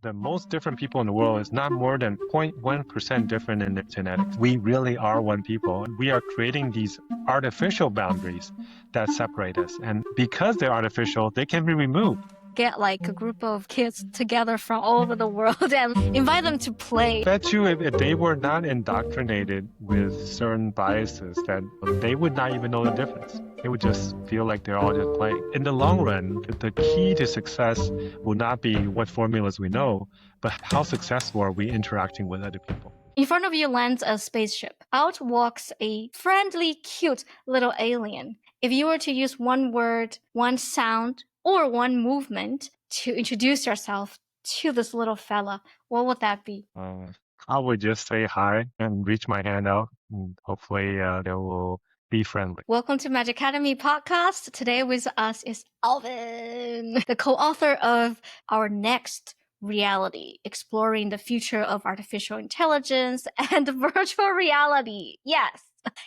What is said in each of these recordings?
the most different people in the world is not more than 0.1% different in their genetics. We really are one people. We are creating these artificial boundaries that separate us. And because they're artificial, they can be removed. Get like a group of kids together from all over the world and invite them to play. I bet you if they were not indoctrinated with certain biases, that they would not even know the difference. They would just feel like they're all just playing. In the long run, the key to success will not be what formulas we know, but how successful are we interacting with other people. In front of you lands a spaceship. Out walks a friendly, cute little alien. If you were to use one word, one sound, or one movement to introduce yourself to this little fella, what would that be? I would just say hi and reach my hand out, and hopefully they will be friendly. Welcome to MAGICademy podcast. Today with us is Alvin, the co-author of our next reality, exploring the future of artificial intelligence and virtual reality. Yes.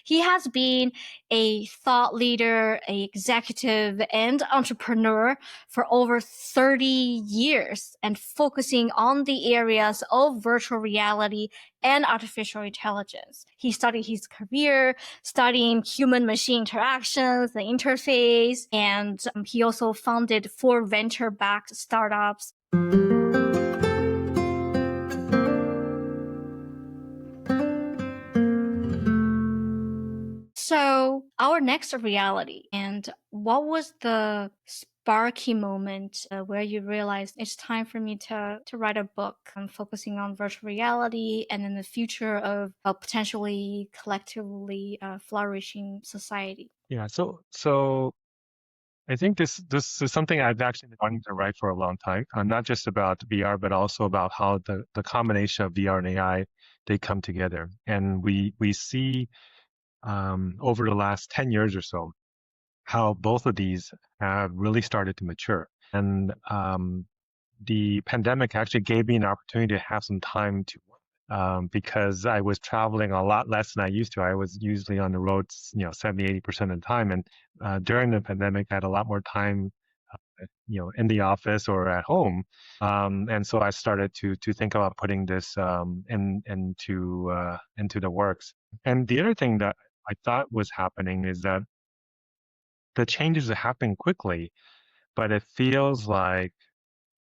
He has been a thought leader, an executive, and entrepreneur for over 30 years and focusing on the areas of virtual reality and artificial intelligence. He started his career studying human-machine interactions, the interface, and he also founded 4 venture-backed startups. So our next reality, and what was the sparky moment where you realized it's time for me to write a book focusing on virtual reality and in the future of a potentially collectively flourishing society? Yeah, so I think this is something I've actually been wanting to write for a long time. Not just about VR, but also about how the combination of VR and AI, they come together. And we see over the last 10 years or so how both of these have really started to mature. And the pandemic actually gave me an opportunity to have some time to because I was traveling a lot less than I used to. I was usually on the road, 70, 80% of the time. And during the pandemic, I had a lot more time, in the office or at home. And so I started to think about putting this into the works. And the other thing that I thought was happening is that the changes are happening quickly, but it feels like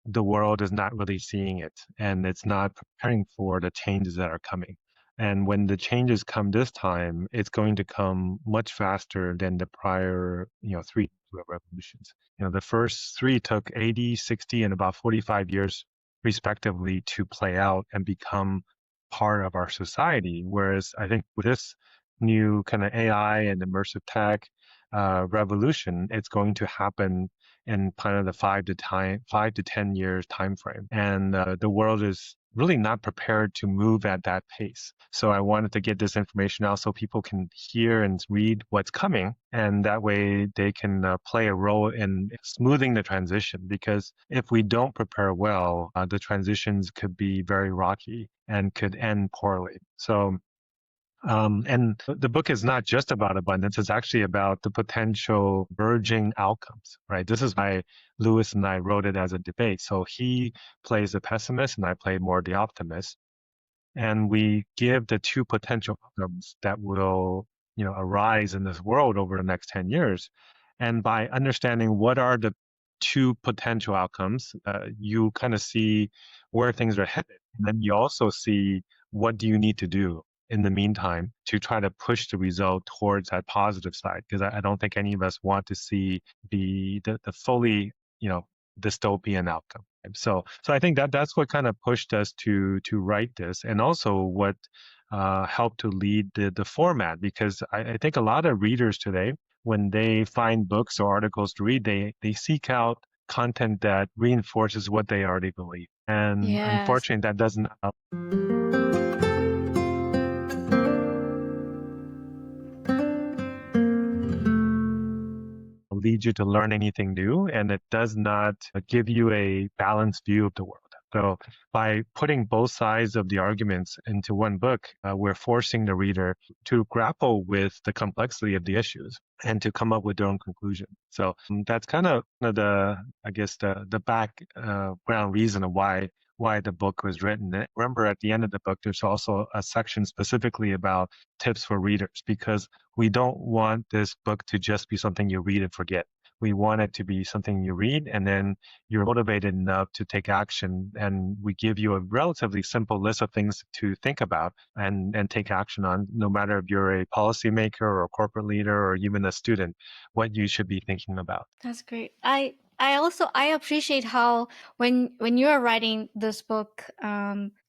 the world is not really seeing it and it's not preparing for the changes that are coming. And when the changes come this time, it's going to come much faster than the prior, 3 revolutions. The first 3 took 80, 60, and about 45 years respectively to play out and become part of our society. Whereas I think with this new kind of AI and immersive tech revolution, it's going to happen in kind of the 5 to 10 years time frame. And the world is really not prepared to move at that pace. So I wanted to get this information out so people can hear and read what's coming, and that way they can play a role in smoothing the transition. Because if we don't prepare well, the transitions could be very rocky and could end poorly. So and the book is not just about abundance, it's actually about the potential merging outcomes, right? This is why Lewis and I wrote it as a debate. So he plays the pessimist and I play more the optimist. And we give the 2 potential outcomes that will, arise in this world over the next 10 years. And by understanding what are the 2 potential outcomes, you kind of see where things are headed. And then you also see what do you need to do in the meantime to try to push the result towards that positive side, because I don't think any of us want to see the fully dystopian outcome. So I think that's what kind of pushed us to write this, and also what helped to lead the format, because I think a lot of readers today, when they find books or articles to read, they seek out content that reinforces what they already believe, and Yes. Unfortunately that doesn't lead you to learn anything new, and it does not give you a balanced view of the world. So by putting both sides of the arguments into one book, we're forcing the reader to grapple with the complexity of the issues and to come up with their own conclusion. So that's kind of the background reason of why why the book was written. Remember, at the end of the book, there's also a section specifically about tips for readers, because we don't want this book to just be something you read and forget. We want it to be something you read and then you're motivated enough to take action. And we give you a relatively simple list of things to think about and take action on, no matter if you're a policymaker or a corporate leader or even a student, what you should be thinking about. That's great. I appreciate how when you are writing this book,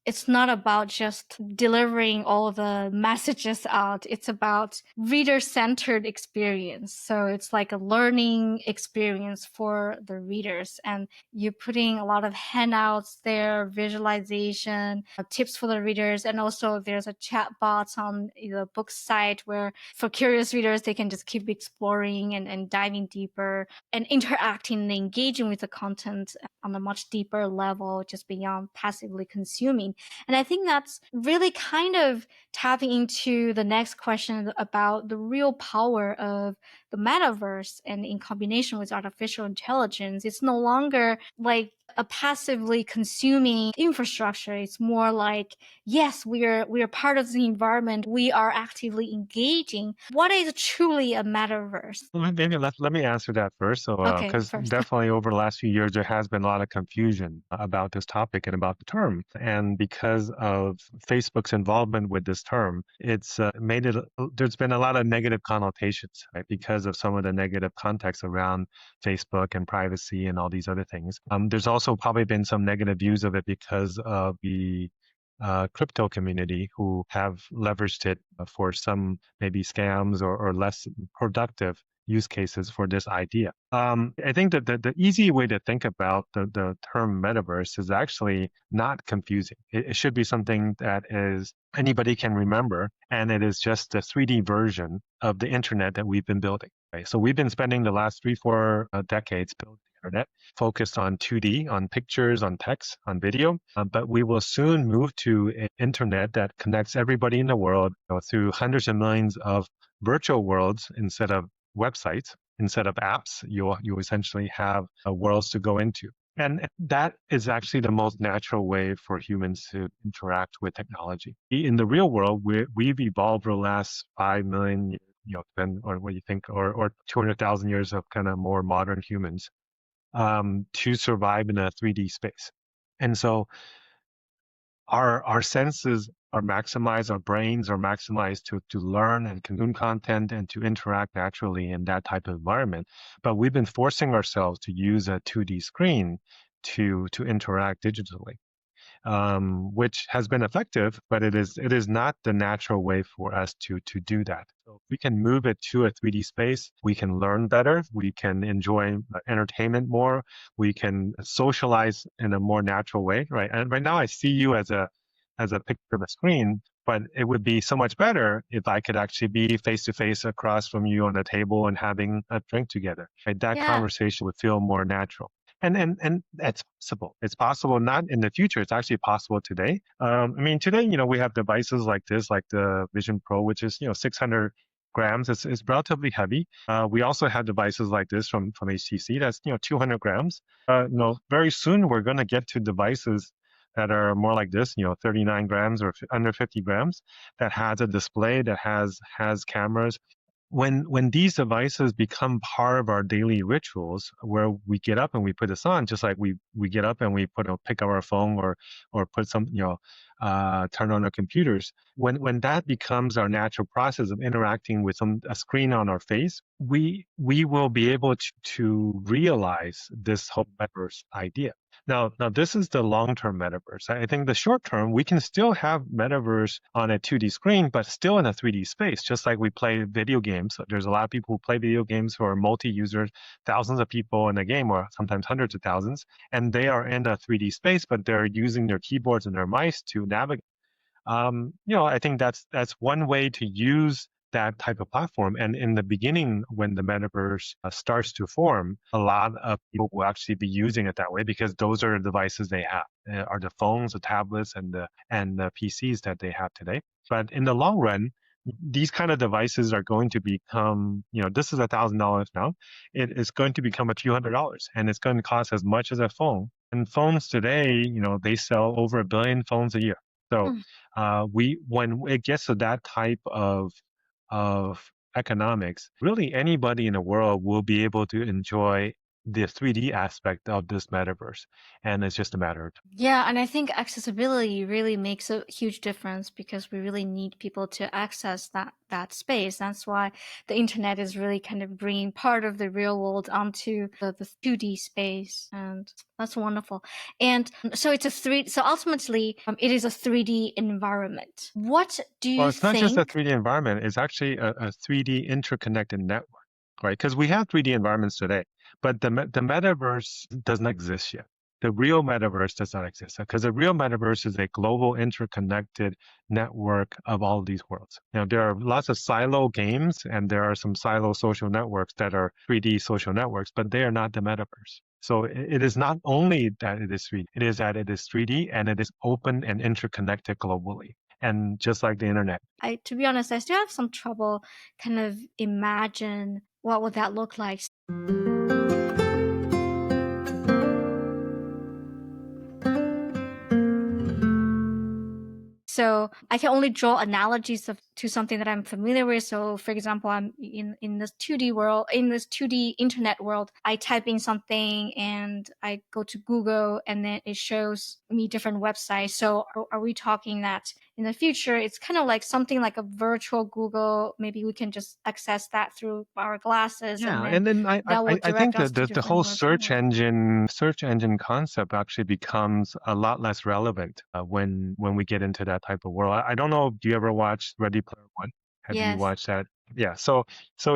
it's not about just delivering all the messages out. It's about reader-centered experience. So it's like a learning experience for the readers, and you're putting a lot of handouts there, visualization, tips for the readers, and also there's a chat box on the book site where for curious readers they can just keep exploring and diving deeper and interacting and engaging with the content on a much deeper level, just beyond passively consuming. And I think that's really kind of tapping into the next question about the real power of the metaverse, and in combination with artificial intelligence. It's no longer like a passively consuming infrastructure. It's more like, yes, we are part of the environment. We are actively engaging. What is truly a metaverse? Maybe let me answer that first. So, Okay, because first. definitely over the last few years, there has been a lot of confusion about this topic and about the term. And because of Facebook's involvement with this term, it's made it, there's been a lot of negative connotations, right? Because of some of the negative context around Facebook and privacy and all these other things. There's also probably been some negative views of it because of the crypto community who have leveraged it for some maybe scams or less productive use cases for this idea. I think that the easy way to think about the term metaverse is actually not confusing. It should be something that is anybody can remember, and it is just a 3D version of the internet that we've been building. Right? So we've been spending the last 3, 4 decades building the internet, focused on 2D, on pictures, on text, on video. But we will soon move to an internet that connects everybody in the world, through hundreds of millions of virtual worlds instead of websites. Instead of apps, you essentially have worlds to go into. And that is actually the most natural way for humans to interact with technology. In the real world, we've evolved for the last 5 million years, depending on what you think, or 200,000 years of kind of more modern humans, to survive in a 3D space. And so our senses are maximized, our brains are maximized to learn and consume content and to interact naturally in that type of environment. But we've been forcing ourselves to use a 2D screen to interact digitally, which has been effective, but it is not the natural way for us to do that. So if we can move it to a 3D space, we can learn better, we can enjoy entertainment more, we can socialize in a more natural way, right? And right now I see you as a picture of a screen, but it would be so much better if I could actually be face to face across from you on a table and having a drink together. Right? That Yeah. conversation would feel more natural. And that's possible. It's possible not in the future. It's actually possible today. I mean, today, we have devices like this, like the Vision Pro, which is 600 grams. It's relatively heavy. We also have devices like this from HTC that's 200 grams. Very soon we're going to get to devices that are more like this, 39 grams or under 50 grams, that has a display, that has cameras. When these devices become part of our daily rituals, where we get up and we put this on, just like we get up and we pick up our phone or put some, turn on our computers. When that becomes our natural process of interacting with a screen on our face, we will be able to realize this whole metaverse idea. Now, this is the long-term metaverse. I think the short term, we can still have metaverse on a 2D screen, but still in a 3D space, just like we play video games. There's a lot of people who play video games who are multi-users, thousands of people in a game, or sometimes hundreds of thousands, and they are in a 3D space, but they're using their keyboards and their mice to navigate. I think that's one way to use that type of platform. And in the beginning, when the metaverse starts to form, a lot of people will actually be using it that way because those are the devices they have, are the phones, the tablets, and the PCs that they have today. But in the long run, these kind of devices are going to become, this is $1,000 now. It is going to become a few $100s, and it's going to cost as much as a phone. And phones today, they sell over 1 billion phones a year. So Mm. when it gets to that type of economics, really anybody in the world will be able to enjoy the 3D aspect of this metaverse, and it's just a matter of time. Yeah, and I think accessibility really makes a huge difference because we really need people to access that space. That's why the internet is really kind of bringing part of the real world onto the 2D space, and that's wonderful. And so it's a three. So ultimately, it is a 3D environment. What do Well, you it's not just a think? 3D environment, it's actually a 3D interconnected network, right? Because we have 3D environments today, but the metaverse doesn't exist yet. The real metaverse does not exist because the real metaverse is a global interconnected network of all of these worlds. There are lots of silo games and there are some silo social networks that are 3D social networks, but they are not the metaverse. So it is not only that it is 3D, it is that it is 3D and it is open and interconnected globally. And just like the internet. To be honest, I still have some trouble kind of imagine what would that look like. So I can only draw analogies to something that I'm familiar with. So for example, I'm in this 2D world, in this 2D internet world, I type in something and I go to Google and then it shows me different websites. So are we talking that in the future, it's kind of like something like a virtual Google? Maybe we can just access that through our glasses and Yeah, then and then that will I direct think us that to the whole different virtual worlds. search engine concept actually becomes a lot less relevant when we get into that type of world. I don't know. Do you ever watch Ready Player One? Have you Yes. watched that? Yeah. So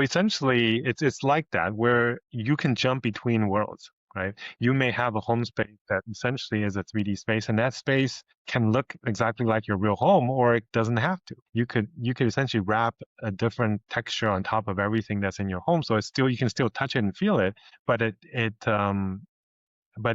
essentially, it's like that where you can jump between worlds, right? You may have a home space that essentially is a 3D space, and that space can look exactly like your real home, or it doesn't have to. You could essentially wrap a different texture on top of everything that's in your home, so it's still you can still touch it and feel it, but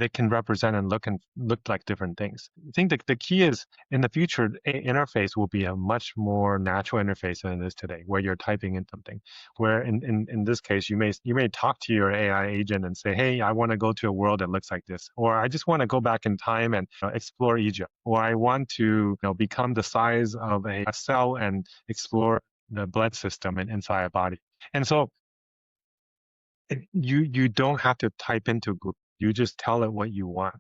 it can represent and look like different things. I think the key is in the future, interface will be a much more natural interface than it is today, where you're typing in something. Where in this case, you may talk to your AI agent and say, "Hey, I want to go to a world that looks like this," or "I just want to go back in time and explore Egypt," or "I want to become the size of a cell and explore the blood system inside a body." And so you don't have to type into Google. You just tell it what you want,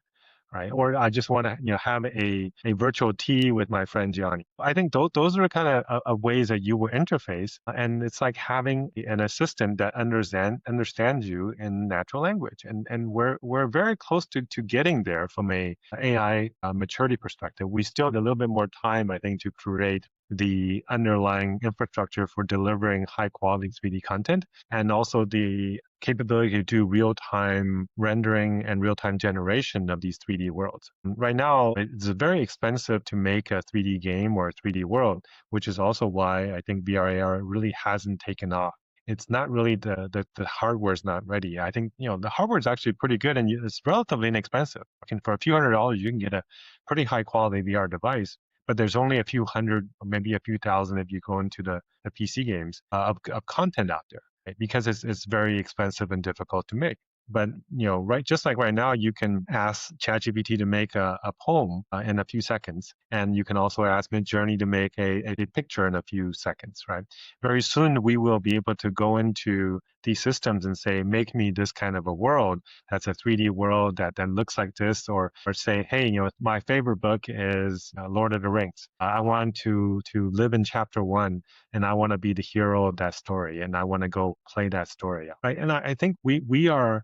right? Or I just want to have a virtual tea with my friend Gianni. I think those are kind of ways that you will interface, and it's like having an assistant that understands you in natural language, and we're very close to getting there from a AI maturity perspective. We still have a little bit more time, I think, to create the underlying infrastructure for delivering high quality 3D content, and also the capability to do real-time rendering and real-time generation of these 3D worlds. Right now, it's very expensive to make a 3D game or a 3D world, which is also why I think VR/AR really hasn't taken off. It's not really the hardware is not ready. I think the hardware is actually pretty good and it's relatively inexpensive. For a few $100s, you can get a pretty high quality VR device. But there's only a few hundred, or maybe a few thousand if you go into the PC games of content out there, right? Because it's very expensive and difficult to make. But right, just like right now, you can ask ChatGPT to make a poem in a few seconds, and you can also ask Midjourney to make a picture in a few seconds, right? Very soon, we will be able to go into these systems and say, make me this kind of a world that's a 3D world that then looks like this, or say, hey, my favorite book is Lord of the Rings. I want to live in chapter one, and I want to be the hero of that story, and I want to go play that story out, right? And I think we are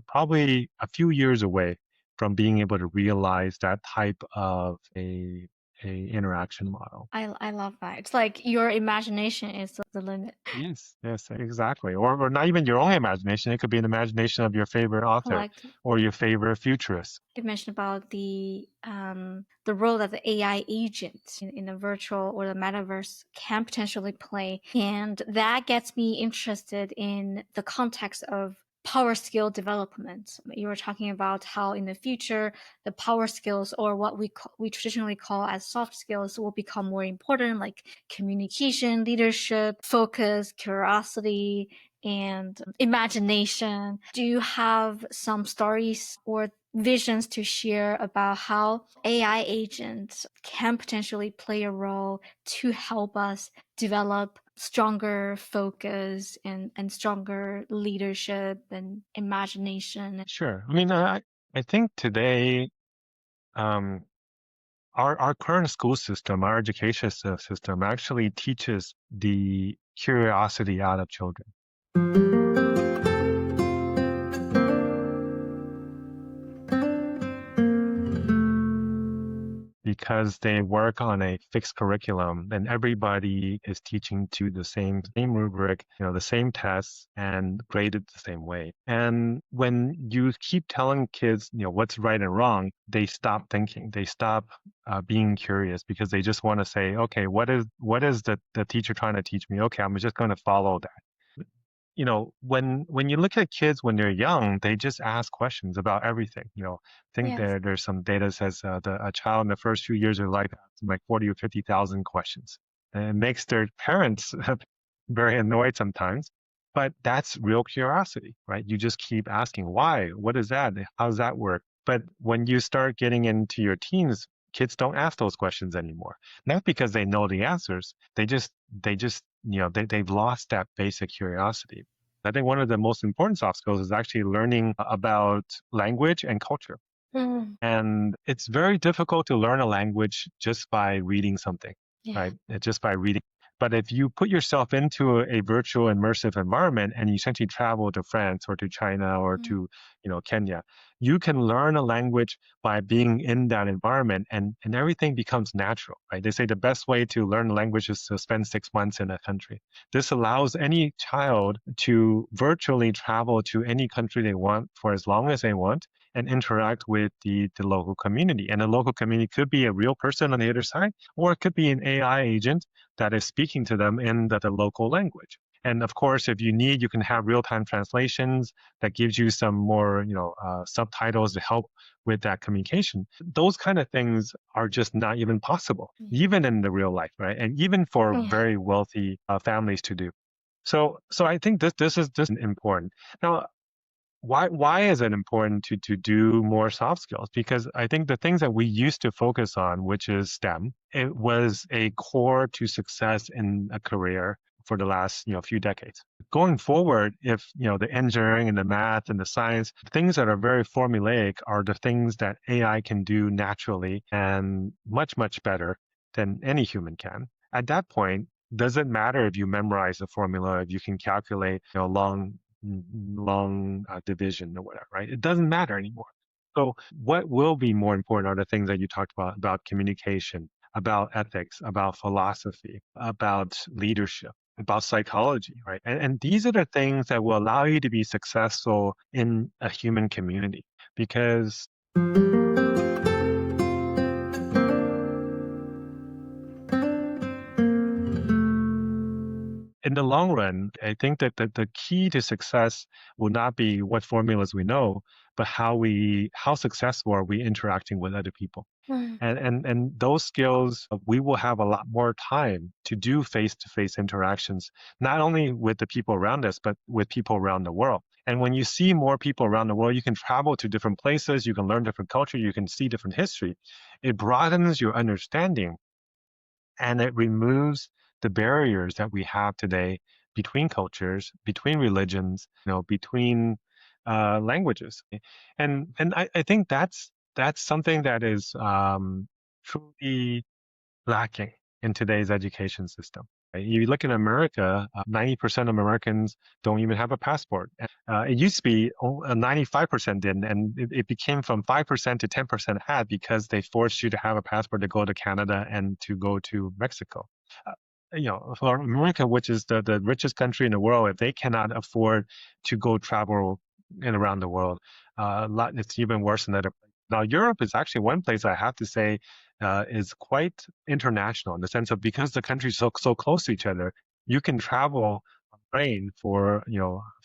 probably a few years away from being able to realize that type of a interaction model. I love that. It's like your imagination is the limit. Yes, yes, exactly. Or not even your own imagination. It could be an imagination of your favorite I author liked it. or your favorite futurist. You mentioned about the role that the AI agent in the virtual or the metaverse can potentially play, and that gets me interested in the context of power skill development. You were talking about how in the future the power skills, or what we traditionally call as soft skills, will become more important, like communication, leadership, focus, curiosity, and imagination. Do you have some stories or visions to share about how AI agents can potentially play a role to help us develop stronger focus and stronger leadership and imagination? Sure. I mean, I think today, um, our current school system, our education system actually teaches the curiosity out of children. Because they work on a fixed curriculum and everybody is teaching to the same rubric, the same tests and graded the same way. And when you keep telling kids, what's right and wrong, they stop thinking. They stop being curious because they just want to say, okay, what is the teacher trying to teach me? Okay, I'm just going to follow that. When you look at kids when they're young, they just ask questions about everything. I think Yes. there's some data says a child in the first few years of life asks like 40 or 50,000 questions, and it makes their parents very annoyed sometimes. But that's real curiosity, right? You just keep asking, why? What is that? How does that work? But when you start getting into your teens, kids don't ask those questions anymore. Not because they know the answers. They just they've lost that basic curiosity. I think one of the most important soft skills is actually learning about language and culture. Mm, And it's very difficult to learn a language just by reading something, yeah. right? Just by reading. But if you put yourself into a virtual immersive environment and you essentially travel to France or to China or Mm, to, Kenya, you can learn a language by being in that environment and everything becomes natural, right? They say the best way to learn a language is to spend 6 months in a country. This allows any child to virtually travel to any country they want for as long as they want and interact with the local community. And the local community could be a real person on the other side, or it could be an AI agent that is speaking to them in the local language. And of course, if you need, you can have real-time translations that gives you some more, subtitles to help with that communication. Those kind of things are just not even possible, yeah. even in the real life, right? And even for Yeah. very wealthy families to do. So I think this is important. Now, why is it important to do more soft skills? Because I think the things that we used to focus on, which is STEM, it was a core to success in a career for the last few decades. Going forward, if the engineering and the math and the science, things that are very formulaic are the things that AI can do naturally and much better than any human can. At that point, does it matter if you memorize the formula, if you can calculate long division or whatever, right? It doesn't matter anymore. So what will be more important are the things that you talked about communication, about ethics, about philosophy, about leadership, about psychology, right? And these are the things that will allow you to be successful in a human community because in the long run, I think that the key to success will not be what formulas we know, but how successful are we interacting with other people. Mm, And those skills, we will have a lot more time to do face-to-face interactions, not only with the people around us, but with people around the world. And when you see more people around the world, you can travel to different places, you can learn different culture, you can see different history. It broadens your understanding and it removes the barriers that we have today between cultures, between religions, between languages. And I think that's something that is truly lacking in today's education system. Right? You look in America, 90% of Americans don't even have a passport. It used to be 95% didn't, and it became from 5% to 10% had because they forced you to have a passport to go to Canada and to go to Mexico. Uh, for America, which is the richest country in the world, if they cannot afford to go travel in around the world, it's even worse than that. Now, Europe is actually one place I have to say is quite international in the sense of because the countries so close to each other, you can travel train for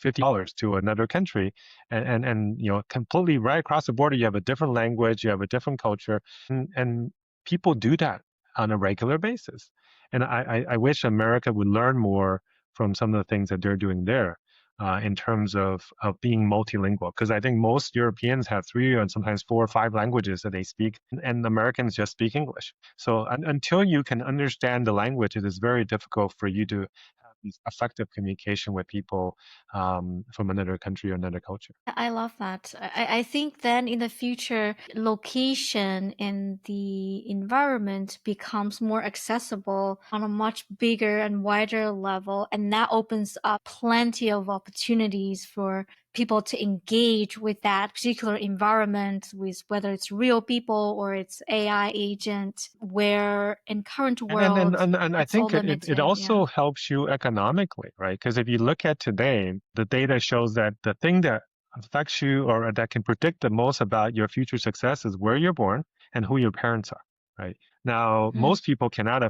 $50 to another country, and completely right across the border, you have a different language, you have a different culture, and people do that on a regular basis. And I wish America would learn more from some of the things that they're doing there, in terms of being multilingual. Because I think most Europeans have three and sometimes four or five languages that they speak, and Americans just speak English. So until you can understand the language, it is very difficult for you to have these effective communication with people, from another country or another culture. I love that. I think then in the future, location and the environment becomes more accessible on a much bigger and wider level. And that opens up plenty of opportunities for people to engage with that particular environment, with whether it's real people or it's AI agent, where in current And and and world, and, and I it's all think it limited. Yeah. also helps you economically, right? Because if you look at today, the data shows that the thing that affects you or that can predict the most about your future success is where you're born and who your parents are, right? Now, Mhm. most people cannot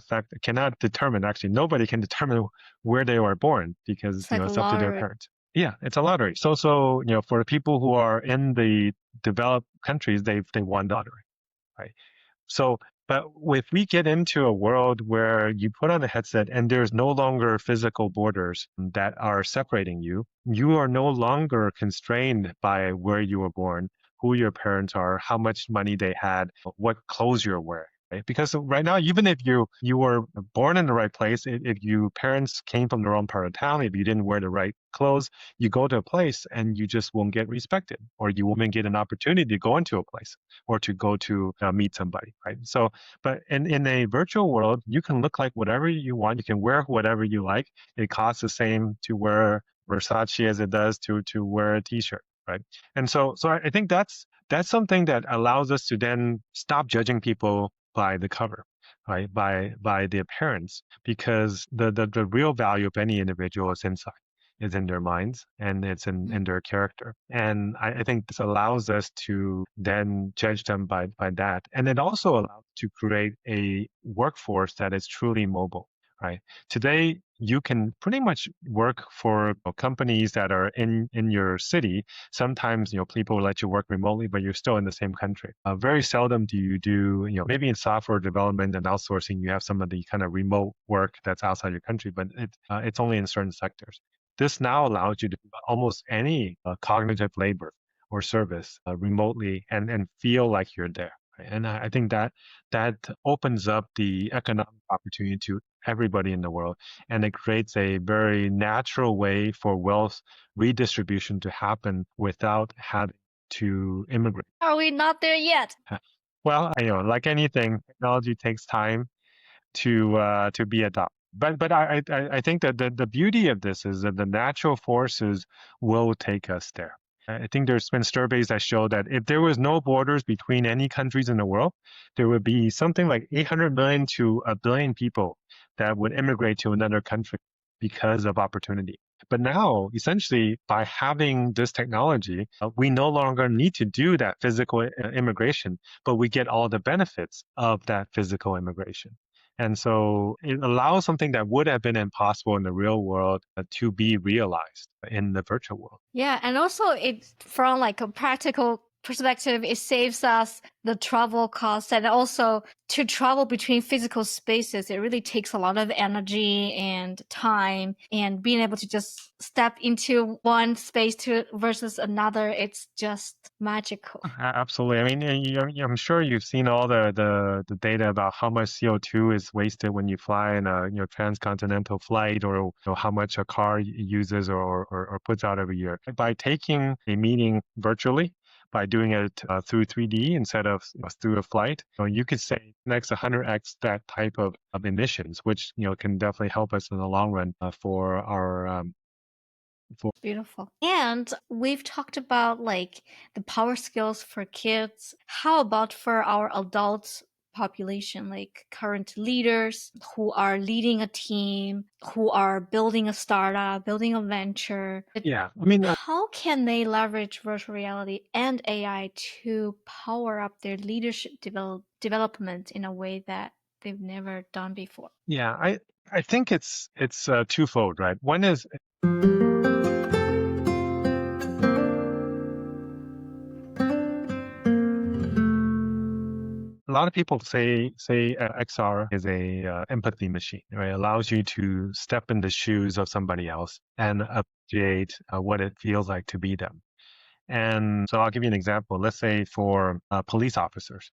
determine, actually, nobody can determine where they were born because, It's like a it's up to their lottery. parents. Yeah, it's a lottery. So, for the people who are in the developed countries, they won the lottery, right? So, but if we get into a world where you put on a headset and there's no longer physical borders that are separating you, you are no longer constrained by where you were born, who your parents are, how much money they had, what clothes you're wearing. Right? Because right now, even if you were born in the right place, if your parents came from the wrong part of town, if you didn't wear the right clothes, you go to a place and you just won't get respected, or you won't even get an opportunity to go into a place or to go to meet somebody, right? So, but in a virtual world, you can look like whatever you want. You can wear whatever you like. It costs the same to wear Versace as it does to wear a t-shirt, right? And so I think that's something that allows us to then stop judging people by the cover, right? By the appearance, because the real value of any individual is inside, is in their minds, and it's in their character. And I think this allows us to then judge them by that. And it also allows to create a workforce that is truly mobile, right? Today, you can pretty much work for companies that are in your city. Sometimes, people will let you work remotely, but you're still in the same country. Very seldom do you do, maybe in software development and outsourcing, you have some of the kind of remote work that's outside your country, but it's only in certain sectors. This now allows you to do almost any cognitive labor or service remotely and feel like you're there. Right? And I think that opens up the economic opportunity to everybody in the world, and it creates a very natural way for wealth redistribution to happen without having to immigrate. Are we not there yet? Well, like anything, technology takes time to be adopted. But I think that the beauty of this is that the natural forces will take us there. I think there's been surveys that show that if there was no borders between any countries in the world, there would be something like 800 million to a billion people that would immigrate to another country because of opportunity. But now, essentially, by having this technology, we no longer need to do that physical immigration, but we get all the benefits of that physical immigration. And so it allows something that would have been impossible in the real world to be realized in the virtual world. Yeah, and also it from like a practical perspective, it saves us the travel costs, and also to travel between physical spaces, it really takes a lot of energy and time, and being able to just step into one space to versus another, it's just magical. Absolutely. I mean, I'm sure you've seen all the data about how much CO2 is wasted when you fly in a transcontinental flight, or how much a car uses or puts out every year. By taking a meeting virtually, by doing it through 3D instead of through a flight, you could save next 100x that type of emissions, which can definitely help us in the long run for our for. Beautiful. And we've talked about like the power skills for kids. How about for our adult population, like current leaders who are leading a team, who are building a startup, building a venture? Yeah, I mean, How can they leverage virtual reality and AI to power up their leadership development in a way that they've never done before. Yeah, I think it's twofold, right? One is a lot of people say XR is a empathy machine, right? It allows you to step in the shoes of somebody else and appreciate what it feels like to be them. And so I'll give you an example. Let's say for police officers,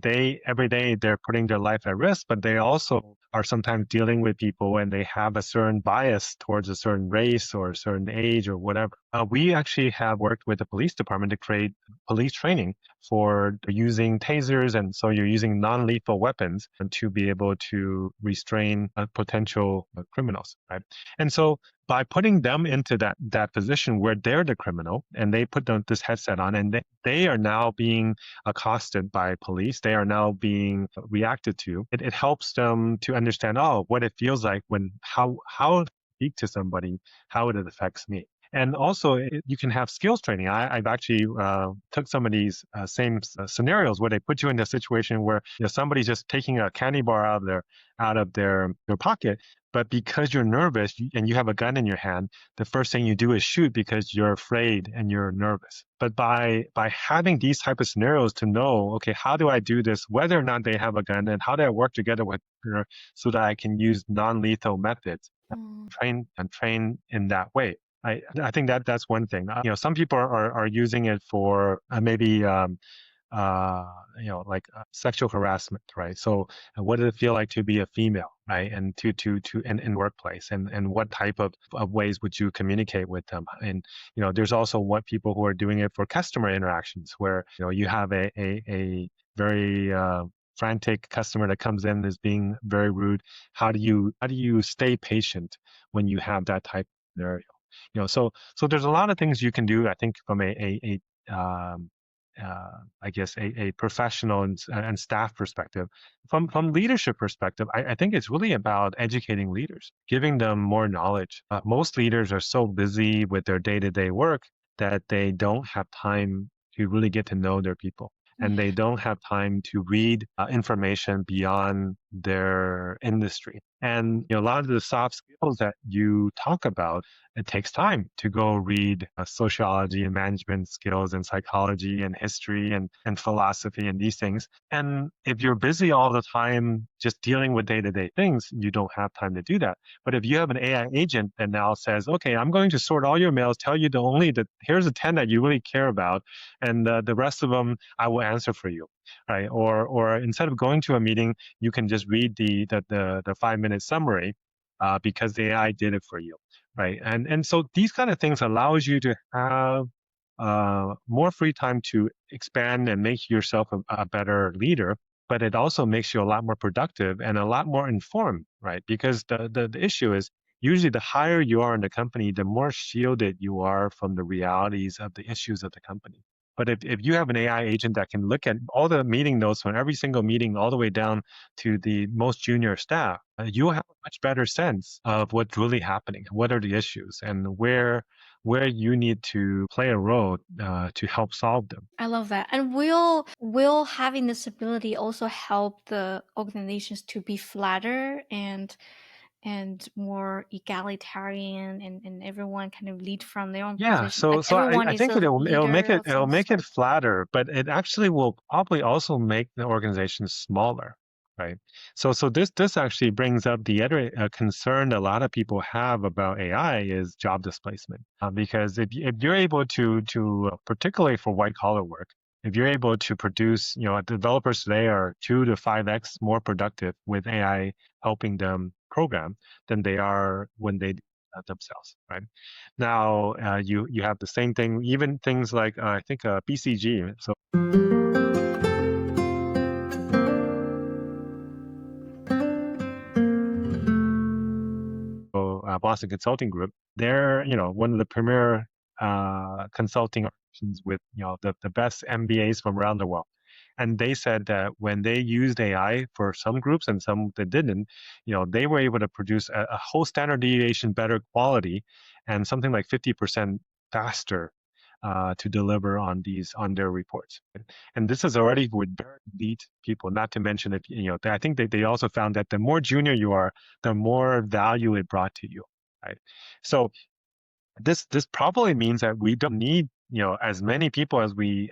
they every day they're putting their life at risk, but they also are sometimes dealing with people and they have a certain bias towards a certain race or a certain age or whatever. We actually have worked with the police department to create police training for using tasers. And so you're using non-lethal weapons to be able to restrain potential criminals, right? And so by putting them into that position where they're the criminal and they put this headset on and they are now being accosted by police, they are now being reacted to, it helps them to understand, oh, what it feels like when how to speak to somebody, how it affects me. And also, you can have skills training. I've actually took some of these same scenarios where they put you in a situation where somebody's just taking a candy bar out of their pocket, but because you're nervous and you have a gun in your hand, the first thing you do is shoot because you're afraid and you're nervous. But by having these type of scenarios to know, okay, how do I do this, whether or not they have a gun, and how do I work together with her so that I can use non-lethal methods, Mm. train in that way. I think that's one thing. Some people are using it for maybe uh, like sexual harassment, right? So what does it feel like to be a female, right? And to in workplace, and what type of ways would you communicate with them? And there's also what people who are doing it for customer interactions, where you have a very frantic customer that comes in is being very rude. How do you stay patient when you have that type of scenario? So there's a lot of things you can do. I think from I guess a professional and staff perspective. From leadership perspective, I think it's really about educating leaders, giving them more knowledge. Most leaders are so busy with their day-to-day work that they don't have time to really get to know their people. And they don't have time to read information beyond their industry. And a lot of the soft skills that you talk about, it takes time to go read sociology and management skills and psychology and history and philosophy and these things. And if you're busy all the time just dealing with day-to-day things, you don't have time to do that. But if you have an AI agent that now says, okay, I'm going to sort all your mails, tell you here's the 10 that you really care about, and the rest of them I will answer for you, right? Or instead of going to a meeting, you can just read the 5-minute summary because the AI did it for you, right? And so these kind of things allows you to have more free time to expand and make yourself a better leader, but it also makes you a lot more productive and a lot more informed, right? Because the issue is usually the higher you are in the company, the more shielded you are from the realities of the issues of the company. But if you have an AI agent that can look at all the meeting notes from every single meeting all the way down to the most junior staff, you'll have a much better sense of what's really happening, what are the issues, and where you need to play a role to help solve them. I love that. And will having this ability also help the organizations to be flatter and more egalitarian, and everyone kind of lead from their own Yeah, position? so Like so everyone I is think a it'll make leader it of it'll some make it sort. flatter, but it actually will probably also make the organization smaller, right? So this actually brings up the other concern a lot of people have about AI is job displacement, because if you're able to particularly for white collar work, if you're able to produce, developers today are 2 to 5x more productive with AI helping them program than they are when they themselves, right? Now, you have the same thing, even things like I think BCG, so Boston Consulting Group. They're one of the premier consulting organizations with the best MBAs from around the world. And they said that when they used AI for some groups and some that didn't, they were able to produce a whole standard deviation better quality and something like 50% faster to deliver on their reports. And this is already with very elite people. Not to mention, if I think they also found that the more junior you are, the more value it brought to you, right? So this probably means that we don't need as many people as we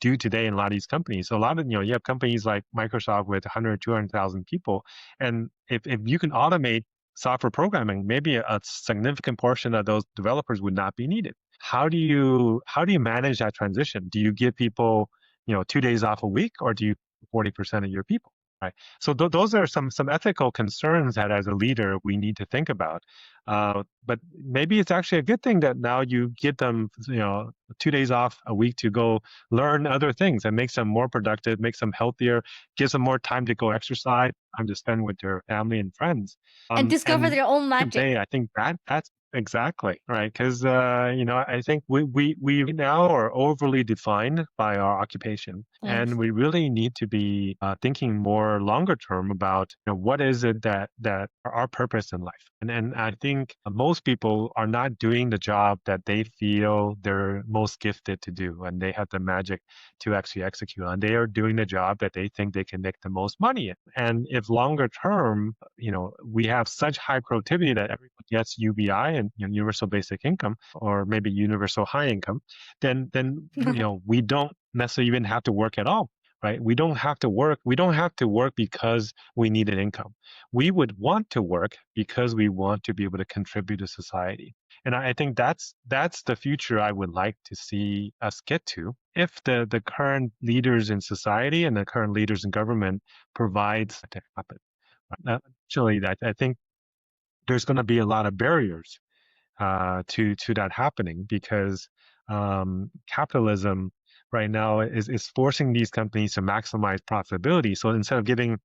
do today in a lot of these companies. So a lot of you have companies like Microsoft with 100 200,000 people, and if you can automate software programming, maybe a significant portion of those developers would not be needed. How do you manage that transition? Do you give people 2 days off a week, or do you 40% of your people? Right. So those are some ethical concerns that as a leader we need to think about. But maybe it's actually a good thing that now you give them 2 days off a week to go learn other things and makes them more productive, makes them healthier, gives them more time to go exercise, time to spend with their family and friends. And discover And their own today, magic. I think that's exactly right, because I think we now are overly defined by our occupation, Yes. and we really need to be thinking more longer term about what is it that our purpose in life. And I think most people are not doing the job that they feel they're most gifted to do, and they have the magic to actually execute on. They are doing the job that they think they can make the most money in. And if longer term, we have such high productivity that everyone gets UBI and universal basic income, or maybe universal high income, then we don't necessarily even have to work at all, right? We don't have to work. We don't have to work because we need an income. We would want to work because we want to be able to contribute to society. And I think that's the future I would like to see us get to if the current leaders in society and the current leaders in government provides to happen. Actually, I think there's going to be a lot of barriers to that happening, because capitalism right now is forcing these companies to maximize profitability. So instead of giving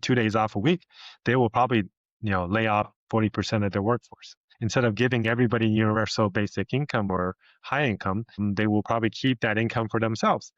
2 days off a week, they will probably lay off 40% of their workforce. Instead of giving everybody universal basic income or high income, they will probably keep that income for themselves.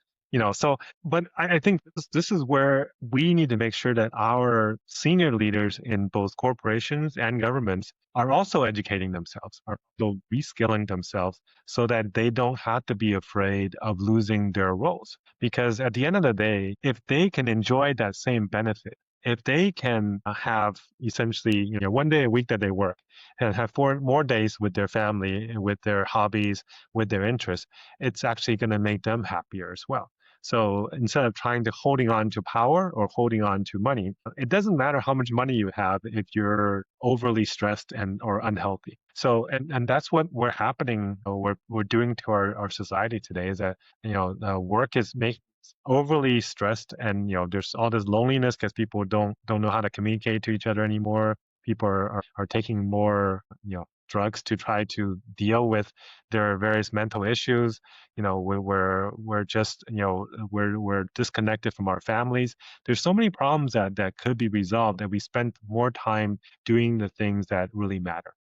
So, but I think this is where we need to make sure that our senior leaders in both corporations and governments are also educating themselves, are also reskilling themselves, so that they don't have to be afraid of losing their roles. Because at the end of the day, if they can enjoy that same benefit, if they can have essentially 1 day a week that they work and have 4 more days with their family, with their hobbies, with their interests, it's actually going to make them happier as well. So instead of trying to holding on to power or holding on to money, it doesn't matter how much money you have if you're overly stressed and or unhealthy. So and that's what we're happening, we're doing to our society today, is that work is making overly stressed, and there's all this loneliness because people don't know how to communicate to each other anymore. People are taking more drugs to try to deal with their various mental issues. We're just we're disconnected from our families. There's so many problems that could be resolved if we spend more time doing the things that really matter.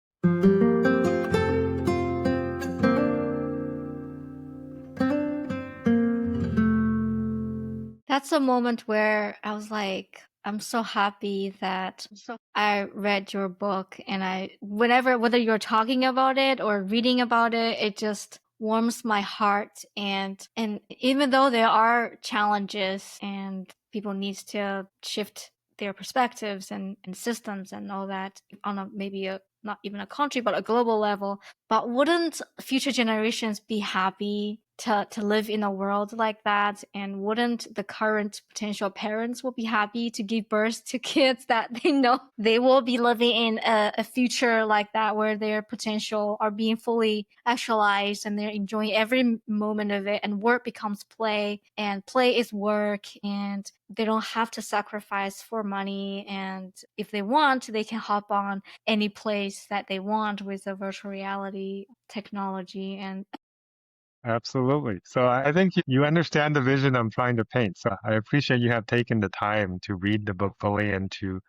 That's a moment where I was like, I'm so happy that I read your book, and whether you're talking about it or reading about it, it just warms my heart. And even though there are challenges and people needs to shift their perspectives and systems and all that on maybe not even a country, but a global level, but wouldn't future generations be happy to live in a world like that? And wouldn't the current potential parents will be happy to give birth to kids that they know they will be living in a future like that, where their potential are being fully actualized and they're enjoying every moment of it, and work becomes play and play is work, and they don't have to sacrifice for money, and if they want they can hop on any place that they want with the virtual reality technology. And Absolutely. So I think you understand the vision I'm trying to paint. So I appreciate you have taken the time to read the book fully and to,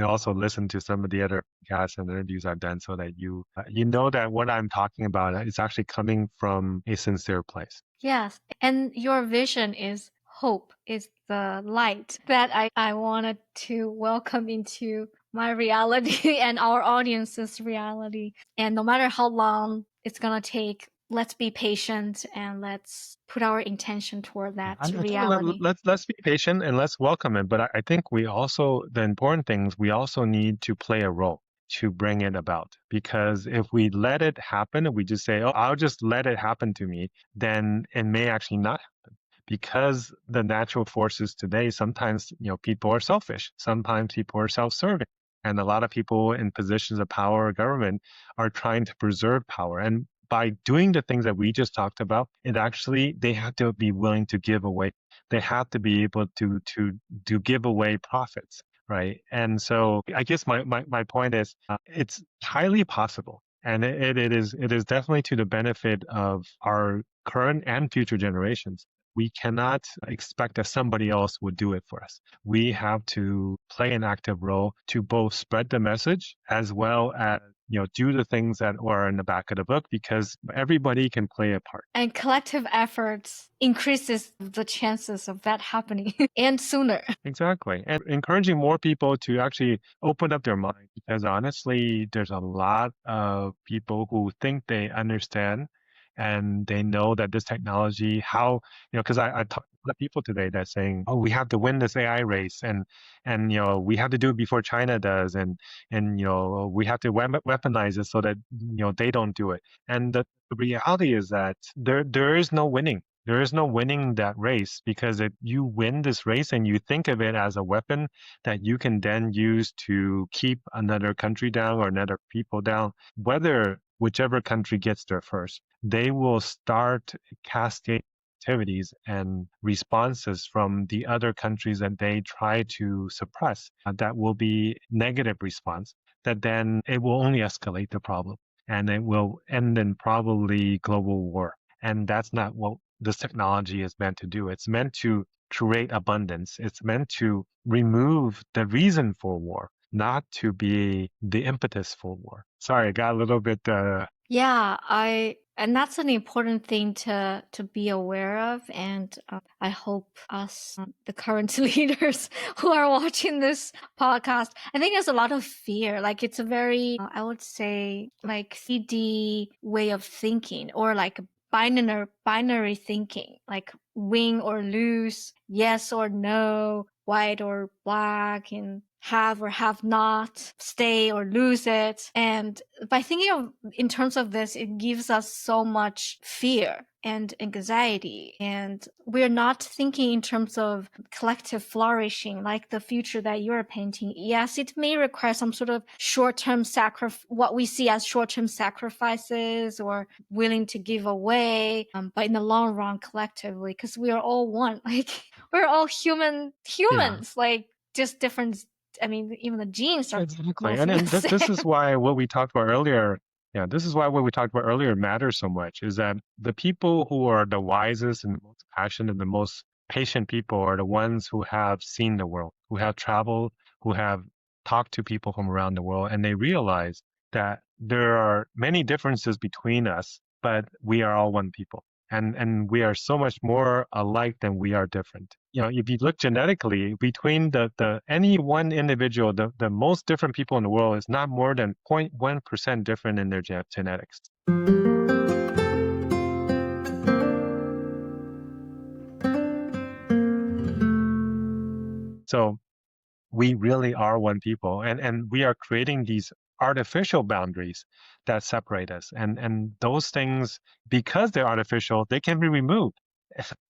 also listen to some of the other podcasts and interviews I've done, so that you know that what I'm talking about is actually coming from a sincere place. yes, and your vision is hope, is the light that I wanted to welcome into my reality and our audience's reality. And no matter how long it's gonna take let's be patient and let's put our intention toward that I think reality. let's be patient and let's welcome it. But I think we also, the important things, we also need to play a role to bring it about. Because if we let it happen, and we just say, "Oh, I'll just let it happen to me," then it may actually not, because the natural forces today, sometimes people are selfish, sometimes people are self-serving, and a lot of people in positions of power or government are trying to preserve power. And by doing the things that we just talked about, it actually, they have to be willing to give away, they have to be able to give away profits, right? And so I guess my point is, it's highly possible, and it is definitely to the benefit of our current and future generations. We cannot expect that somebody else would do it for us. We have to play an active role to both spread the message as well as do the things that are in the back of the book, because everybody can play a part. And collective efforts increases the chances of that happening and sooner. Exactly. And encouraging more people to actually open up their mind, because honestly, there's a lot of people who think they understand and they know that this technology, how, because I talked to a lot of people today that's saying, oh, we have to win this AI race, and we have to do it before China does, and we have to weaponize it so that they don't do it. And the reality is that there is no winning. There is no winning that race, because if you win this race and you think of it as a weapon that you can then use to keep another country down or another people down, whichever country gets there first, they will start cascading activities and responses from the other countries that they try to suppress. That will be negative response, that then it will only escalate the problem, and it will end in probably global war. And that's not what this technology is meant to do. It's meant to create abundance. It's meant to remove the reason for war, not to be the impetus for war. Sorry, I got a little bit. Yeah, and that's an important thing to be aware of, and I hope us, the current leaders who are watching this podcast, I think there's a lot of fear. Like it's a very, I would say, like 3D way of thinking, or like binary thinking, like win or lose, yes or no, white or black, and have or have not, stay or lose it. And by thinking of in terms of this, it gives us so much fear and anxiety. And we're not thinking in terms of collective flourishing, like the future that you're painting. Yes, it may require some sort of short-term what we see as short-term sacrifices or willing to give away, but in the long run, collectively, because we are all one. Like we're all Yeah, humans, like just different. I mean, even the genes are exactly. And mostly the and this same. is why what we talked about earlier. Yeah, this is why what we talked about earlier matters so much. Is that the people who are the wisest and the most passionate and the most patient people are the ones who have seen the world, who have traveled, who have talked to people from around the world, and they realize that there are many differences between us, but we are all one people. And we are so much more alike than we are different. If you look genetically between the any one individual, the most different people in the world is not more than 0.1% different in their genetics. So we really are one people, and we are creating these artificial boundaries that separate us, and those things, because they're artificial, they can be removed.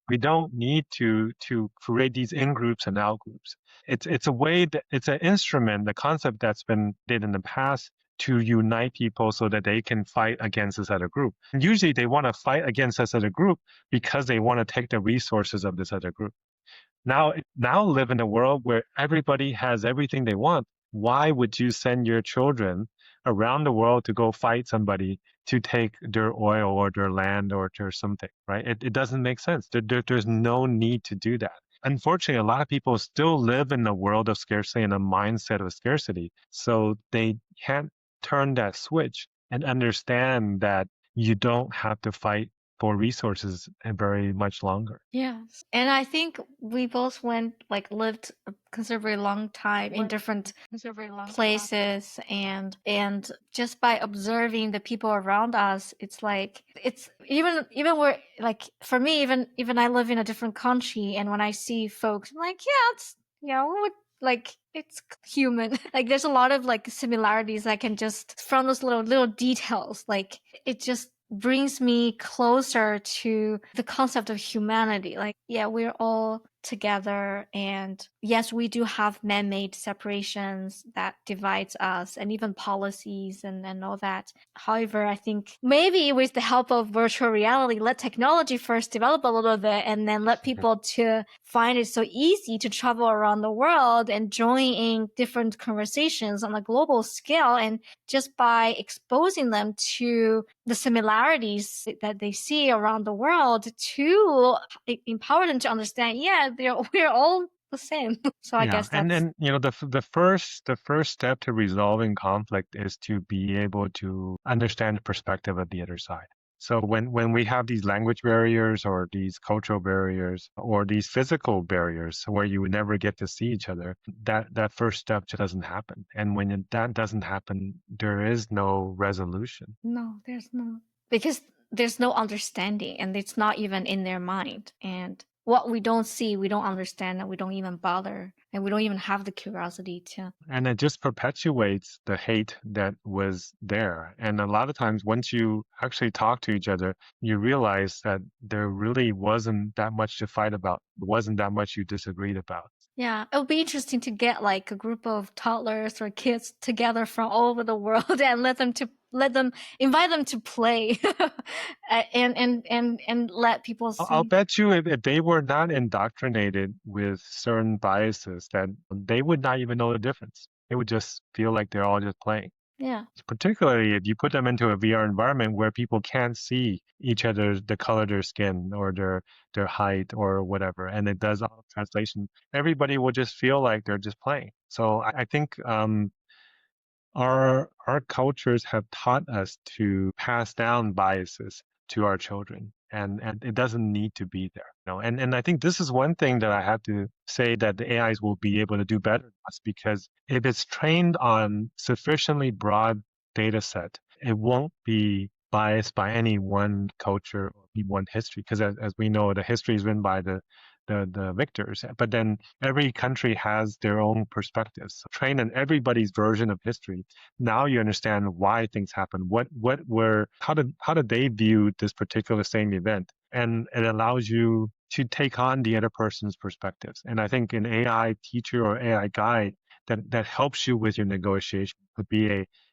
We don't need to create these in groups and out groups. It's a way that it's an instrument, the concept that's been did in the past to unite people so that they can fight against this other group. And usually they want to fight against this other group because they want to take the resources of this other group. Now live in a world where everybody has everything they want. Why would you send your children around the world to go fight somebody to take their oil or their land or their something, right? It doesn't make sense. There's no need to do that. Unfortunately, a lot of people still live in a world of scarcity and a mindset of scarcity. So they can't turn that switch and understand that you don't have to fight for resources very much longer. Yes. And I think we both lived a considerably long time in different places, and just by observing the people around us, it's even we're like, for me, even I live in a different country, and when I see folks, I'm like, yeah, it's, we would, like, it's human. Like, there's a lot of like similarities I can just from those little details, like it just brings me closer to the concept of humanity. Like, yeah, we're all together, and yes, we do have man-made separations that divides us, and even policies and all that. However, I think maybe with the help of virtual reality, let technology first develop a little bit, and then let people to find it so easy to travel around the world and join in different conversations on a global scale, and just by exposing them to the similarities that they see around the world, to empower them to understand, yeah, we're all the same. So I Yeah, guess and that's, then the first step to resolving conflict is to be able to understand the perspective of the other side. So when we have these language barriers or these cultural barriers or these physical barriers where you would never get to see each other, that first step just doesn't happen. And when that doesn't happen, there is no resolution. no, there's no, because there's no understanding, and it's not even in their mind. And what we don't see, we don't understand, and we don't even bother, and we don't even have the curiosity to. And it just perpetuates the hate that was there. And a lot of times, once you actually talk to each other, you realize that there really wasn't that much to fight about. There wasn't that much you disagreed about. Yeah, it would be interesting to get like a group of toddlers or kids together from all over the world and invite them to play, and let people I'll see. bet you if they were not indoctrinated with certain biases, that they would not even know the difference. They would just feel like they're all just playing. Yeah. Particularly if you put them into a VR environment where people can't see each other's the color of their skin or their height or whatever, and it does all translation, everybody will just feel like they're just playing. So I think our cultures have taught us to pass down biases to our children, and it doesn't need to be there. And I think this is one thing that I have to say that the AIs will be able to do better than us, because if it's trained on sufficiently broad data set, it won't be biased by any one culture or any one history, because as we know, the history is written by the victors, but then every country has their own perspectives. So train on everybody's version of history. Now you understand why things happen. How did they view this particular same event? And it allows you to take on the other person's perspectives. And I think an AI teacher or AI guide that helps you with your negotiation would be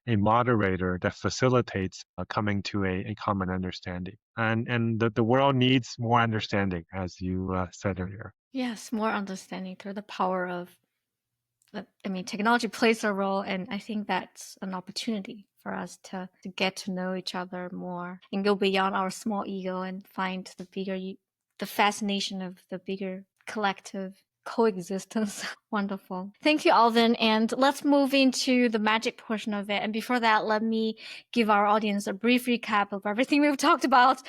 a moderator that facilitates coming to a common understanding. And the world needs more understanding, as you said earlier. Yes, more understanding through the power of, I mean, technology plays a role, and I think that's an opportunity for us to get to know each other more and go beyond our small ego and find the fascination of the bigger collective coexistence. Wonderful. Thank you, Alvin. And let's move into the magic portion of it. And before that, let me give our audience a brief recap of everything we've talked about.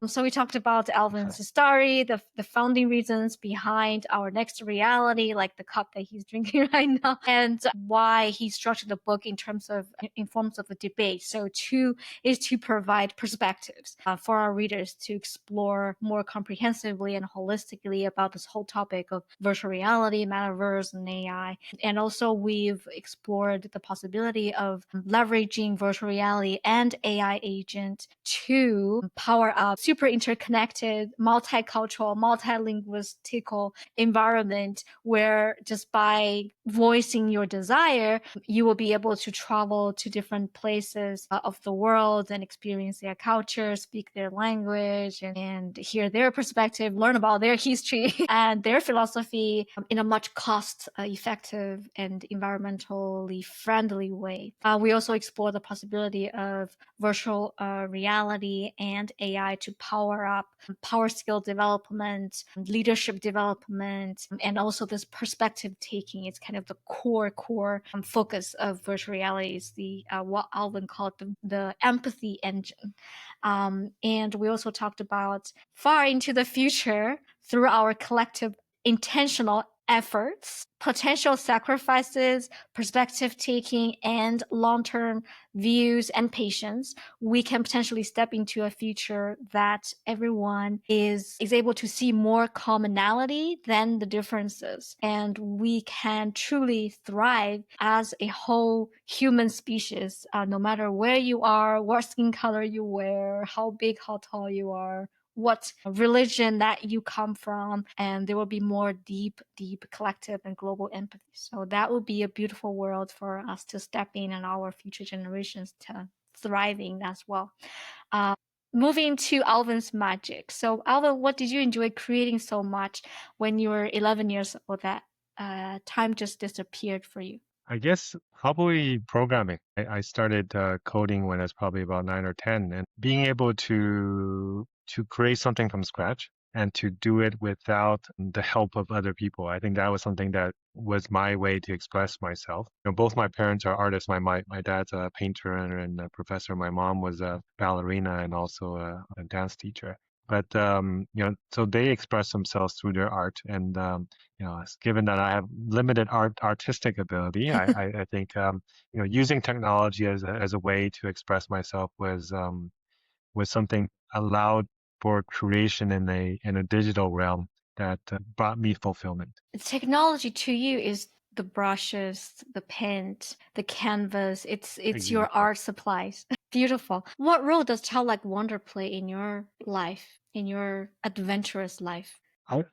So we talked about Alvin's story, the founding reasons behind our next reality, like the cup that he's drinking right now, and why he structured the book in forms of a debate. So two is to provide perspectives for our readers to explore more comprehensively and holistically about this whole topic of virtual reality, metaverse, and AI. And also we've explored the possibility of leveraging virtual reality and AI agent to power up super interconnected, multicultural, multilinguistical environment where just by voicing your desire, you will be able to travel to different places of the world and experience their culture, speak their language, and hear their perspective, learn about their history and their philosophy in a much cost-effective and environmentally friendly way. We also explore the possibility of virtual reality and AI to power up power skill development, leadership development, and also this perspective taking. It's kind of the core focus of virtual reality is the what Alvin called the empathy engine. And we also talked about far into the future through our collective intentional efforts, potential sacrifices, perspective taking, and long term views and patience, we can potentially step into a future that everyone is able to see more commonality than the differences. And we can truly thrive as a whole human species, no matter where you are, what skin color you wear, how big, how tall you are, what religion that you come from, and there will be more deep collective and global empathy. So that would be a beautiful world for us to step in and our future generations to thriving as well. uh, Moving to Alvin's magic. So Alvin, what did you enjoy creating so much when you were 11 years old that time just disappeared for you? I guess probably programming. I started coding when I was probably about 9 or 10, and being able to create something from scratch and to do it without the help of other people. I think that was something that was my way to express myself. Both my parents are artists. My dad's a painter and a professor. My mom was a ballerina and also a dance teacher. But so they express themselves through their art, and given that I have limited artistic ability, I think using technology as a way to express myself was something allowed for creation in a digital realm that brought me fulfillment. Technology to you is the brushes, the paint, the canvas. It's your Exactly. art supplies. Beautiful. What role does childlike wonder play in your life, in your adventurous life? I,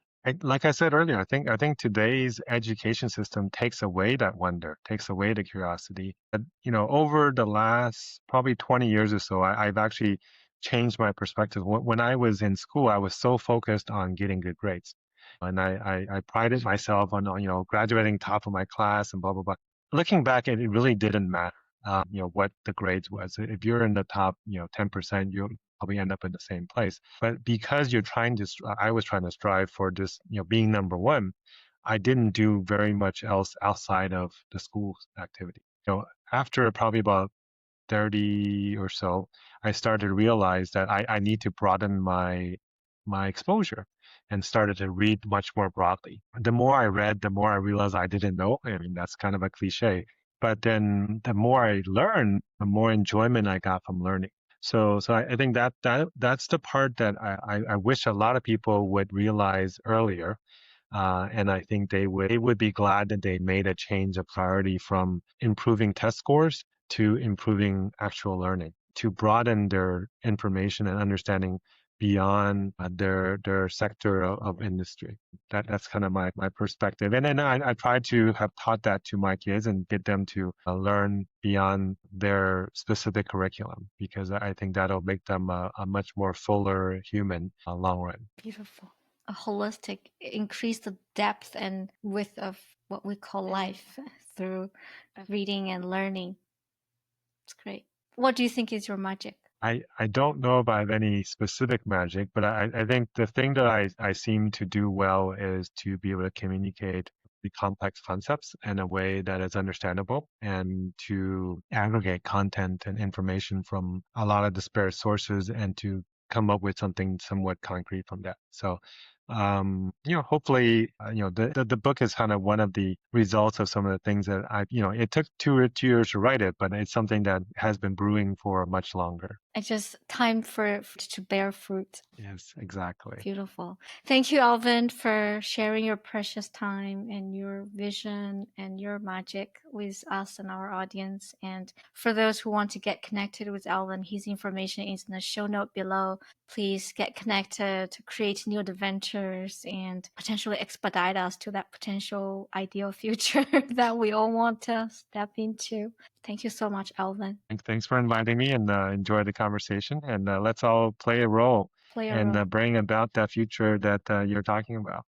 like I said earlier, I think today's education system takes away that wonder, takes away the curiosity. But, over the last probably 20 years or so, I've actually changed my perspective. When I was in school, I was so focused on getting good grades, and I prided myself on graduating top of my class and blah blah blah. Looking back, it really didn't matter. What the grades was. If you're in the top, 10%, you'll probably end up in the same place. But because I was trying to strive for this, being number one, I didn't do very much else outside of the school activity. After probably about 30 or so, I started to realize that I need to broaden my exposure and started to read much more broadly. The more I read, the more I realized I didn't know. I mean, that's kind of a cliche. But then the more I learned, the more enjoyment I got from learning. So I think that's the part that I wish a lot of people would realize earlier. And I think they would be glad that they made a change of priority from improving test scores to improving actual learning, to broaden their information and understanding beyond their sector of industry. That's kind of my perspective. And then I try to have taught that to my kids and get them to learn beyond their specific curriculum, because I think that'll make them a much more fuller human long run. Beautiful. A holistic, increase the depth and width of what we call life through reading and learning. It's great. What do you think is your magic? I don't know about any specific magic, but I think the thing that I seem to do well is to be able to communicate the complex concepts in a way that is understandable and to aggregate content and information from a lot of disparate sources and to come up with something somewhat concrete from that. So, hopefully, the book is kind of one of the results of some of the things that it took 2 years to write it, but it's something that has been brewing for much longer. It's just time for it to bear fruit. Yes, exactly. Beautiful. Thank you, Alvin, for sharing your precious time and your vision and your magic with us and our audience. And for those who want to get connected with Alvin, his information is in the show note below. Please get connected to create new adventures and potentially expedite us to that potential ideal future that we all want to step into. Thank you so much, Alvin. Thanks for inviting me, and enjoy the conversation. And let's all play a role Play a and role. bring about that future that you're talking about.